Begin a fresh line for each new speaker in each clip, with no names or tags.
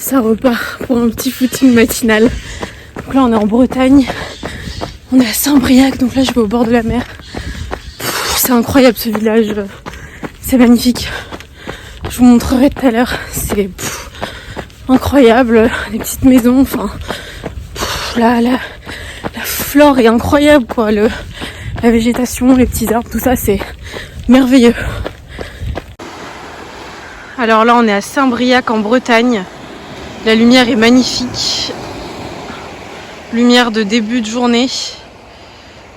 Ça repart pour un petit footing matinal. Donc là on est en Bretagne, on est à Saint-Briac, donc là je vais au bord de la mer. C'est incroyable ce village, c'est magnifique. Je vous montrerai tout à l'heure, c'est incroyable, les petites maisons, enfin la flore est incroyable quoi, la végétation, les petits arbres, tout ça c'est merveilleux. Alors là on est à Saint-Briac en Bretagne, la lumière est magnifique, lumière de début de journée,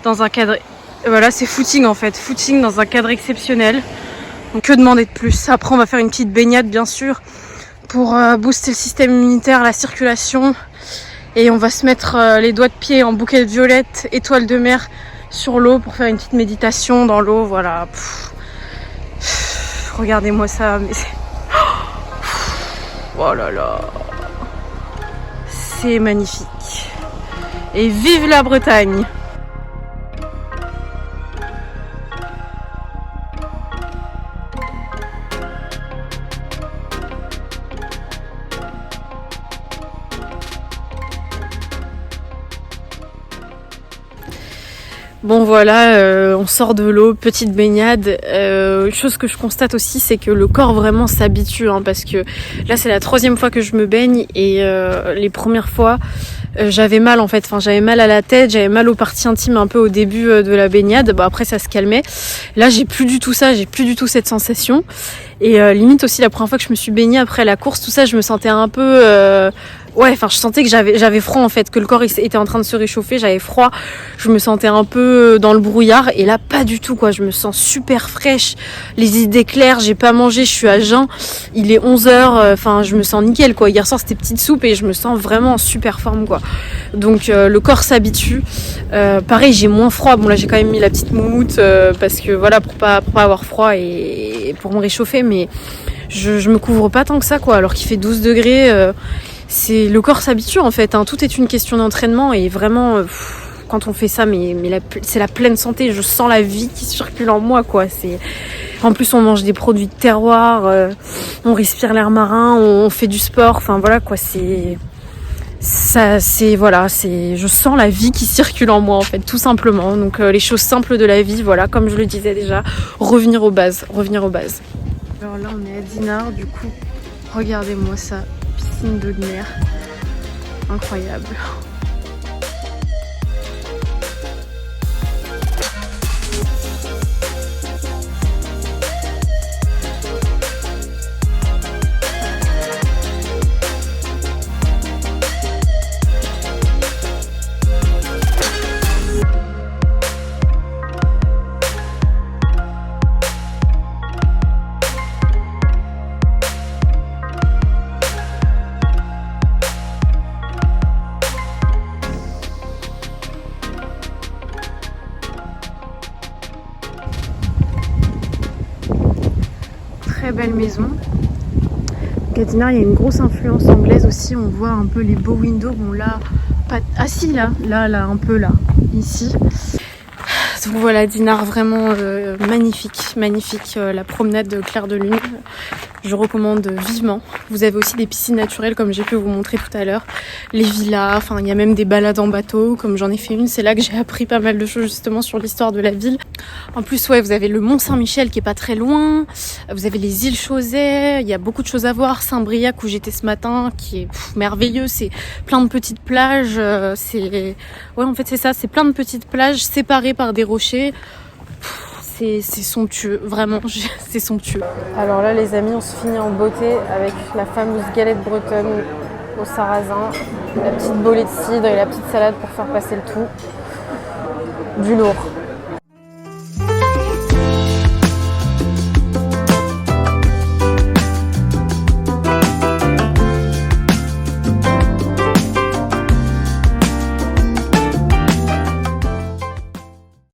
dans un cadre, voilà c'est footing en fait, footing dans un cadre exceptionnel, donc que demander de plus. Après on va faire une petite baignade bien sûr, pour booster le système immunitaire, la circulation, et on va se mettre les doigts de pied en bouquet de violettes, étoiles de mer sur l'eau pour faire une petite méditation dans l'eau, voilà. Regardez-moi ça, mais c'est... Oh là là, c'est magnifique. Et vive la Bretagne! Bon voilà, on sort de l'eau, petite baignade. Une chose que je constate aussi, c'est que le corps vraiment s'habitue, hein, parce que là c'est la 3e fois que je me baigne et les premières fois j'avais mal en fait. Enfin j'avais mal à la tête, j'avais mal aux parties intimes un peu au début de la baignade. Bon après ça se calmait. Là j'ai plus du tout ça, j'ai plus du tout cette sensation. Et limite aussi la première fois que je me suis baignée après la course, tout ça, je me sentais un peu... Ouais, enfin, je sentais que j'avais froid en fait, que le corps était en train de se réchauffer, j'avais froid, je me sentais un peu dans le brouillard, et là pas du tout quoi, je me sens super fraîche, les idées claires, j'ai pas mangé, je suis à jeun, il est 11h, enfin je me sens nickel quoi, hier soir c'était petite soupe et je me sens vraiment en super forme quoi. Donc le corps s'habitue, pareil j'ai moins froid, bon là j'ai quand même mis la petite moumoute parce que voilà, pour pas avoir froid et pour me réchauffer, mais je me couvre pas tant que ça quoi, alors qu'il fait 12 degrés. C'est le corps s'habitue en fait, hein. Tout est une question d'entraînement et vraiment quand on fait ça, c'est la pleine santé. Je sens la vie qui circule en moi quoi. En plus on mange des produits de terroir, on respire l'air marin, on fait du sport. Enfin voilà quoi, je sens la vie qui circule en moi en fait, tout simplement. Donc les choses simples de la vie, voilà, comme je le disais déjà, revenir aux bases. Alors là on est à Dinard, du coup regardez-moi ça. Piscine d'eau de mer, incroyable. Très belle maison. À Dinard, il y a une grosse influence anglaise aussi. On voit un peu les beaux windows. Bon là, pas... Ah si, là, un peu là, ici. Donc voilà, Dinard vraiment magnifique. La promenade de Clair de Lune, je recommande vivement. Vous avez aussi des piscines naturelles comme j'ai pu vous montrer tout à l'heure. Les villas, enfin il y a même des balades en bateau comme j'en ai fait une. C'est là que j'ai appris pas mal de choses justement sur l'histoire de la ville. En plus ouais, vous avez le Mont Saint-Michel qui est pas très loin. Vous avez les îles Chausey, il y a beaucoup de choses à voir. Saint-Briac où j'étais ce matin qui est merveilleux. C'est plein de petites plages. Ouais en fait c'est ça, c'est plein de petites plages séparées par des rochers. C'est somptueux, vraiment, c'est somptueux. Alors là les amis, on se finit en beauté avec la fameuse galette bretonne au sarrasin, la petite bolée de cidre et la petite salade pour faire passer le tout. Du lourd.